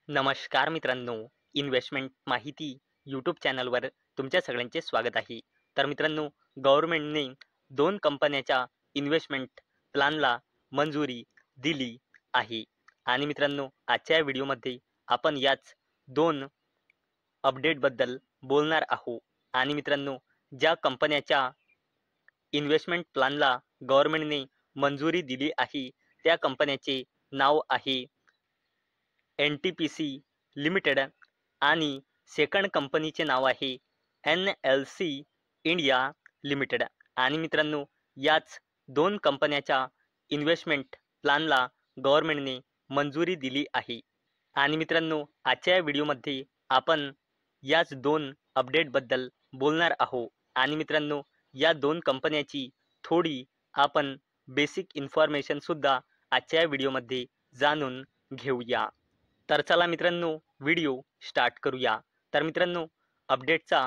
नमस्कार मित्रांनो, इन्व्हेस्टमेंट माहिती यूट्यूब चॅनलवर तुमच्या सगळ्यांचे स्वागत आहे. तर मित्रांनो, गव्हर्नमेंटने 2 कंपन्यांच्या इन्व्हेस्टमेंट प्लॅनला मंजुरी दिली आहे. आणि मित्रांनो, आजच्या व्हिडिओमध्ये आपण याच 2 अपडेटबद्दल बोलणार आहोत. आणि मित्रांनो, ज्या कंपन्यांच्या इन्व्हेस्टमेंट प्लॅनला गव्हर्नमेंटने मंजुरी दिली आहे, त्या कंपन्यांचे नाव आहे NTPC लिमिटेड आणि सेकंड कंपनीचे नाव आहे NLC इंडिया लिमिटेड. आणि मित्रांनो, याच 2 कंपन्यांच्या इन्व्हेस्टमेंट प्लॅनला गव्हर्नमेंटने मंजुरी दिली आहे. आणि मित्रांनो, आजच्या व्हिडिओमध्ये आपण याच 2 अपडेटबद्दल बोलणार आहोत. आणि मित्रांनो, या 2 कंपन्यांची थोडी आपण बेसिक इन्फॉर्मेशनसुद्धा आजच्या व्हिडिओमध्ये जाणून घेऊया. तर चला मित्रांनो, व्हिडिओ स्टार्ट करूया. तर मित्रांनो, अपडेटचा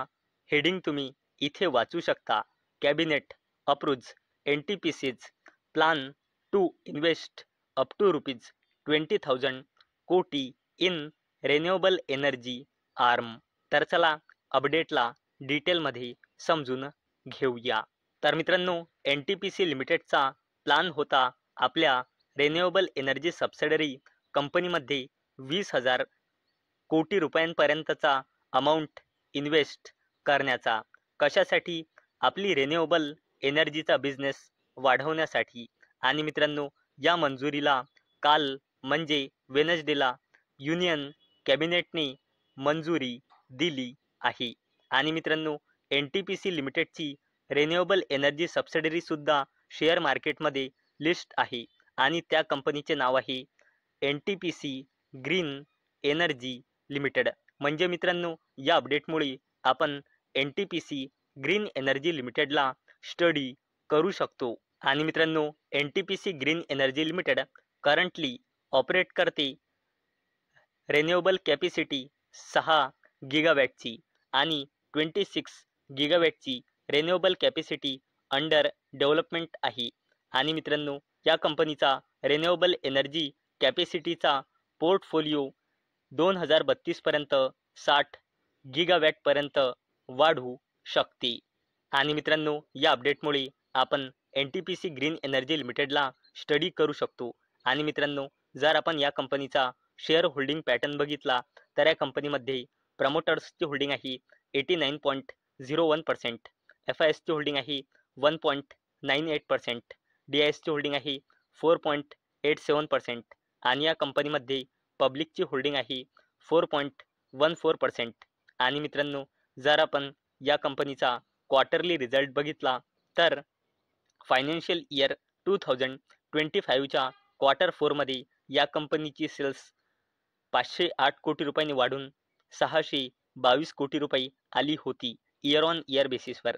हेडिंग तुम्ही इथे वाचू शकता. Cabinet approves NTPC's plan to invest up to ₹20,000 कोटी इन रिन्युएबल एनर्जी आर्म. तर चला अपडेटला डिटेलमध्ये समजून घेऊया. तर मित्रांनो, NTPC लिमिटेडचा प्लॅन होता आपल्या रिन्युएबल एनर्जी सबसिडरी कंपनीमध्ये 20,000 कोटी रुपयांपर्यंतचा अमाऊंट इन्व्हेस्ट करण्याचा. कशासाठी? आपली रिन्युएबल एनर्जीचा बिझनेस वाढवण्यासाठी. आणि मित्रांनो, या मंजुरीला काल म्हणजे वेनसडेला युनियन कॅबिनेटने मंजुरी दिली आहे. आणि मित्रांनो, NTPC लिमिटेडची रिन्युएबल एनर्जी सबसिडरीसुद्धा शेअर मार्केटमध्ये लिस्ट आहे. आणि त्या कंपनीचे नाव आहे NTPC ग्रीन एनर्जी लिमिटेड. म्हणजे मित्रांनो, या अपडेटमुळे आपण NTPC ग्रीन एनर्जी लिमिटेडला स्टडी करू शकतो. आणि मित्रांनो, NTPC green energy limited currently operate करते रिन्युएबल कॅपॅसिटी 6 गिगावॅटची आणि 26 गिगावॅटची रिन्युएबल कॅपॅसिटी अंडर डेव्हलपमेंट आहे. आणि मित्रांनो, या कंपनीचा रिन्युएबल एनर्जी कॅपॅसिटीचा पोर्टफोलिओ 2032 पर्यंत 60 गिगावॅटपर्यंत वाढू शकते. आणि मित्रांनो, या अपडेटमुळे आपण NTPC ग्रीन एनर्जी लिमिटेडला स्टडी करू शकतो. आणि मित्रांनो, जर आपण या कंपनीचा शेअर होल्डिंग पॅटर्न बघितला तर या कंपनीमध्ये प्रमोटर्सची होल्डिंग आहे 89.01%, FISची होल्डिंग आहे 1.98%, DISची होल्डिंग आहे 4.87% आणि या कंपनीमध्ये पब्लिकची होल्डिंग आहे 4.14%. आणि मित्रांनो, जर आपण या कंपनीचा क्वार्टरली रिझल्ट बघितला तर फायनान्शियल इयर 2025च्या क्वार्टर 4मध्ये या कंपनीची सेल्स 508 कोटी रुपयांनी वाढून 622 कोटी रुपये आली होती इयर ऑन इयर बेसिसवर.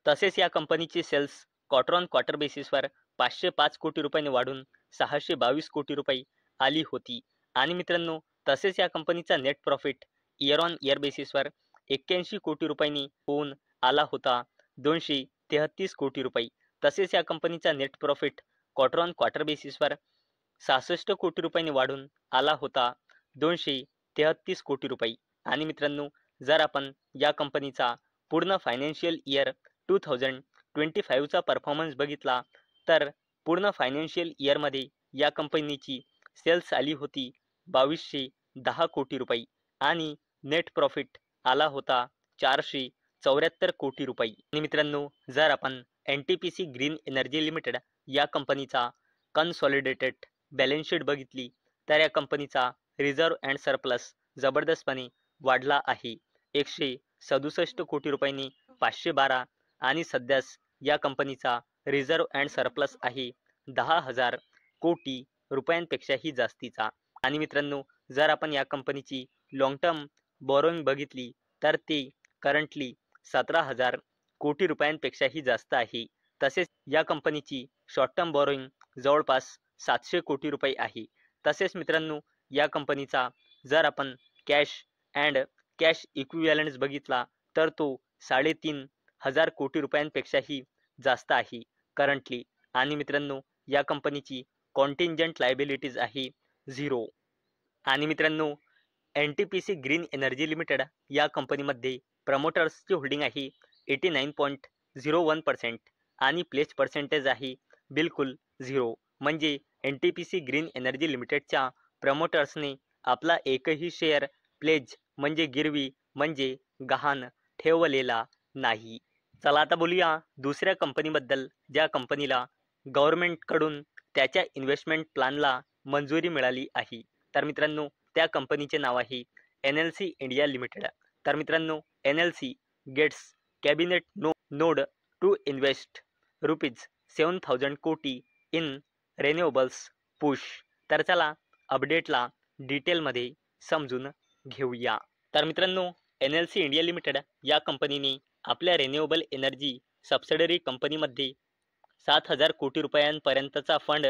तसेच या कंपनीची सेल्स क्वार्टर ऑन क्वार्टर बेसिसवर 505 कोटी रुपयांनी वाढून 622 कोटी रुपये आली होती. आणि मित्रांनो, तसेच या कंपनीचा net profit year on year बेसिसवर 81 कोटी रुपयांनी होऊन आला होता 233 कोटी रुपये. तसेच या कंपनीचा net profit quarter on quarter बेसिसवर 66 कोटी रुपयांनी वाढून आला होता 233 कोटी रुपये. आणि मित्रांनो, जर आपण या कंपनीचा पूर्ण फायनान्शियल इयर 2025चा परफॉर्मन्स बघितला तर पूर्ण फायनान्शियल इयरमध्ये या कंपनीची सेल्स आली होती 2210 कोटी रुपये आणि नेट प्रॉफिट आला होता 474 कोटी रुपये. आणि मित्रांनो, जर आपण NTPC ग्रीन एनर्जी लिमिटेड या कंपनीचा कन्सॉलिडेटेड बॅलन्स शीट बघितली तर या कंपनीचा रिझर्व्ह अँड सरप्लस जबरदस्तपणे वाढला आहे 167 कोटी रुपयांनी 512. आणि सध्याच या कंपनीचा रिझर्व्ह अँड सरप्लस आहे 10,000 कोटी रुपयांपेक्षाही जास्तीचा. आणि मित्रांनो, जर आपण या कंपनीची लॉंग टर्म बॉरोइंग बघितली तर ती करंटली 17,000 कोटी रुपयांपेक्षाही जास्त आहे. तसेच या कंपनीची शॉर्ट टर्म बॉरोइंग जवळपास 700 कोटी रुपये आहे. तसेच मित्रांनो, या कंपनीचा जर आपण कॅश अँड कॅश इक्विव्हॅलंट्स बघितला तर तो 3,500 कोटी रुपयांपेक्षाही जास्त आहे करंटली. आणि मित्रांनो, या कंपनीची कॉन्टिंजंट लायबिलिटीज आहे 0. आणि मित्रांनो, NTPC ग्रीन एनर्जी लिमिटेड या कंपनीमध्ये प्रमोटर्सची होल्डिंग आहे 89.01% आणि प्लेस पर्सेंटेज आहे बिलकुल 0. म्हणजे NTPC ग्रीन एनर्जी लिमिटेडच्या प्रमोटर्सने आपला एकही शेअर प्लेज म्हणजे गिरवी म्हणजे गहाण ठेवलेला नाही. चला आता बोलूया दुसऱ्या कंपनीबद्दल, ज्या कंपनीला गव्हर्नमेंटकडून त्याच्या इन्व्हेस्टमेंट प्लॅनला मंजुरी मिळाली आहे. तर मित्रांनो, त्या कंपनीचे नाव आहे NLC इंडिया लिमिटेड. तर मित्रांनो, NLC gets cabinet nod to invest ₹7,000 कोटी इन रेन्युएबल्स पुश. तर चला अपडेटला डिटेलमध्ये समजून घेऊया. तर मित्रांनो, NLC इंडिया लिमिटेड या कंपनीने आपल्या रिन्युएबल एनर्जी सबसिडरी कंपनीमध्ये 7,000 कोटी रुपयांपर्यंतचा फंड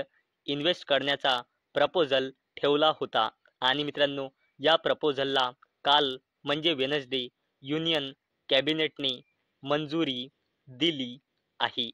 इन्व्हेस्ट करण्याचा प्रपोजल ठेवला होता. आणि मित्रांनो, या प्रपोजलला काल म्हणजे वेनसडे युनियन कॅबिनेटने मंजुरी दिली आहे.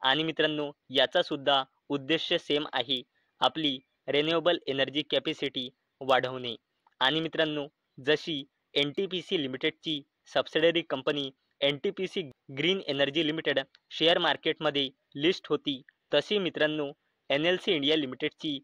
आणि मित्रांनो, याचा सुद्धा उद्देश सेम आहे, आपली रिन्युएबल एनर्जी कॅपॅसिटी वाढवणे. आणि मित्रांनो, जशी NTPC लिमिटेडची subsidiary company NTPC green energy limited share मार्केटमध्ये लिस्ट होती, तशी मित्रांनो NLC इंडिया लिमिटेडची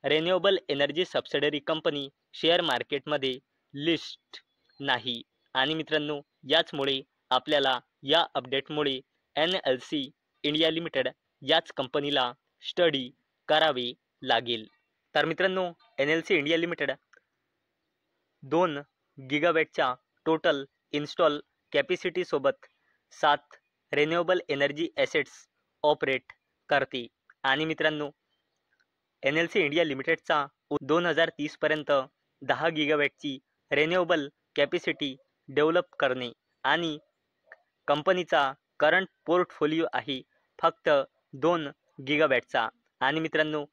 renewable energy subsidiary company share मार्केटमध्ये लिस्ट नाही. आणि मित्रांनो, याचमुळे आपल्याला या अपडेटमुळे NLC इंडिया लिमिटेड याच कंपनीला स्टडी करावे लागेल. तर मित्रांनो, NLC इंडिया लिमिटेड 2 गिगावॅटच्या टोटल इन्स्टॉल कॅपॅसिटी सोबत 7 रिन्युएबल एनर्जी ॲसेट्स ऑपरेट करते. आणि मित्रांनो, NLC इंडिया लिमिटेडचा 2030 पर्यंत 10 गिगावॅटची रिन्युएबल कॅपॅसिटी डेव्हलप करणे आणि कंपनीचा करंट पोर्टफोलिओ आहे फक्त 2 गिगावॅटचा. आणि मित्रांनो,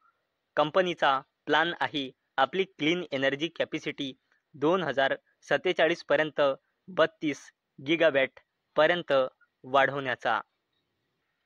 कंपनीचा प्लॅन आहे आपली क्लीन एनर्जी कॅपॅसिटी 2047 पर्यंत 32 गिगावॅट पर्यंत वाढवण्याचा.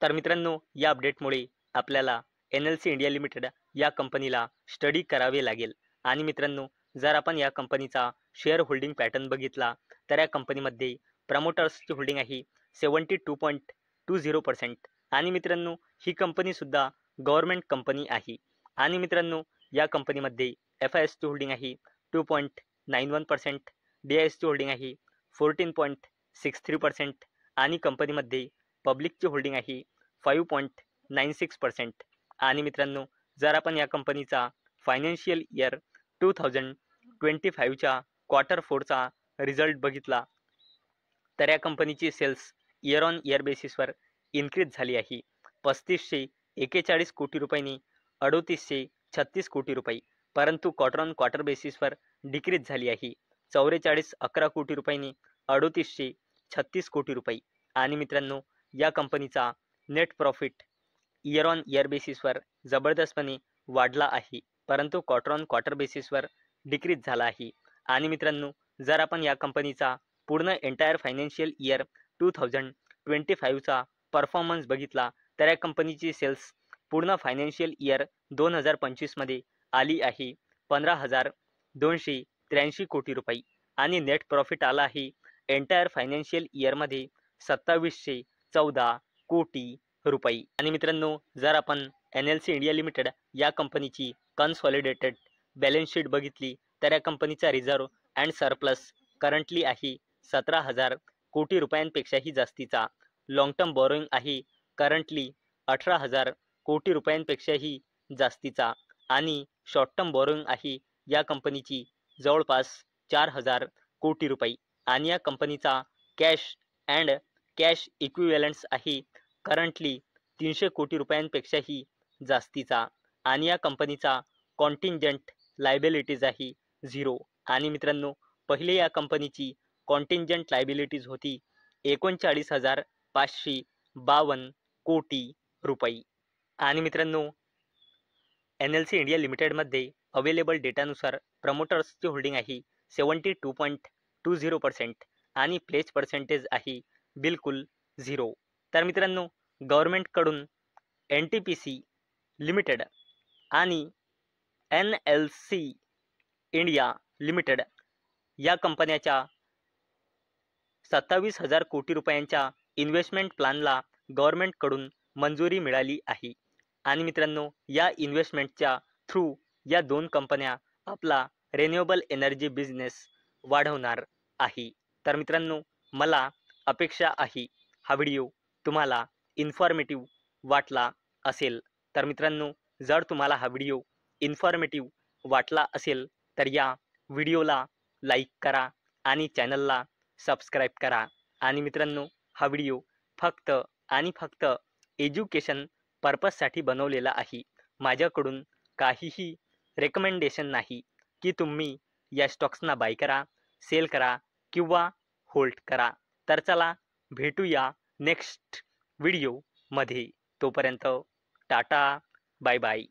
तर मित्रांनो, या अपडेटमुळे आपल्याला NLC इंडिया लिमिटेड या कंपनीला स्टडी करावे लागेल. आणि मित्रांनो, जर आपण या कंपनीचा शेअर होल्डिंग पॅटर्न बघितला तर या कंपनीमध्ये प्रमोटर्सची होल्डिंग आहे 72.20%. आणि मित्रांनो, ही कंपनीसुद्धा गव्हर्नमेंट कंपनी आहे. आणि मित्रांनो, या कंपनीमध्ये FISची होल्डिंग आहे 2.91%, DISची होल्डिंग आहे 14.63% आणि कंपनीमध्ये पब्लिकची होल्डिंग आहे 5.96%. आणि मित्रांनो, जर आपण या कंपनीचा फायनान्शियल इयर 2025च्या क्वार्टर 4चा रिझल्ट बघितला तर या कंपनीची सेल्स इयर ऑन इयर बेसिसवर इन्क्रीज झाली आहे 3541 कोटी रुपयांनी 3836 कोटी रुपये, परंतु क्वार्टर ऑन क्वार्टर बेसिसवर डिक्रीज झाली आहे 4411 कोटी रुपयांनी 3836 कोटी रुपये. आणि मित्रांनो, या कंपनीचा net profit year on year बेसिसवर जबरदस्तपणे वाढला आहे, परंतु क्वार्टर ऑन क्वार्टर बेसिसवर डिक्रीज झाला आहे. आणि मित्रांनो, जर आपण या कंपनीचा पूर्ण एंटायर फायनान्शियल इयर 2025चा परफॉर्मन्स बघितला तर या कंपनीची सेल्स पूर्ण फायनान्शियल इयर 2025 मध्ये आली आहे 15,283 कोटी रुपये आणि नेट प्रॉफिट आला आहे एंटायर फायनान्शियल इयरमध्ये 2714 कोटी रुपये. आणि मित्रांनो, जर आपण NLC इंडिया लिमिटेड या कंपनीची कन्सॉलिडेटेड बॅलन्स शीट बघितली तर या कंपनीचा रिझर्व अँड सरप्लस करंटली आहे 17,000 कोटी रुपयांपेक्षाही जास्तीचा. लॉंग टर्म बॉरोइंग आहे करंटली 18,000 कोटी रुपयांपेक्षाही जास्तीचा आणि शॉर्ट टर्म बॉरोइंग आहे या कंपनीची जवळपास 4,000 कोटी रुपये. आणि या कंपनीचा कॅश अँड कॅश इक्विव्हॅलंट्स आहे करंटली 300 कोटी रुपयांपेक्षाही जास्तीचा. आणि या कंपनीचा कॉन्टिंजंट लायबिलिटीज आहे 0. आणि मित्रांनो, पहिले या कंपनीची कॉन्टिंजंट लायबिलिटीज होती 39,552 कोटी रुपये. आणि मित्रांनो, NLC इंडिया लिमिटेडमध्ये अवेलेबल डेटानुसार प्रमोटर्सची होल्डिंग आहे 72.20% आणि प्लेस पर्सेंटेज आहे बिलकुल 0. तर मित्रांनो, गव्हर्नमेंटकडून NTPC लिमिटेड आणि NLC इंडिया लिमिटेड या कंपन्याच्या 27,000 कोटी रुपयांच्या इन्व्हेस्टमेंट प्लॅनला गव्हर्नमेंटकडून मंजुरी मिळाली आहे. आणि मित्रांनो, या इन्व्हेस्टमेंटच्या थ्रू या दोन कंपन्या आपला रिन्युएबल एनर्जी बिझनेस वाढवणार आहे. तर मित्रांनो, मला अपेक्षा आहे हा व्हिडिओ तुम्हाला इन्फॉर्मेटिव्ह वाटला असेल. तर मित्रांनो, जर तुम्हाला हा व्हिडिओ इन्फॉर्मेटिव्ह वाटला असेल तर या व्हिडिओला लाईक करा आणि चॅनलला सबस्क्राईब करा. आणि मित्रांनो, हा व्हिडिओ फक्त आणि फक्त एज्युकेशन पर्पजसाठी बनवलेला आहे. माझ्याकडून काहीही रेकमेंडेशन नाही की तुम्ही या स्टॉक्सना बाय करा, सेल करा किंवा होल्ड करा. तर चला भेटूया नेक्स्ट व्हिडिओमध्ये. तोपर्यंत टाटा, बाय बाय.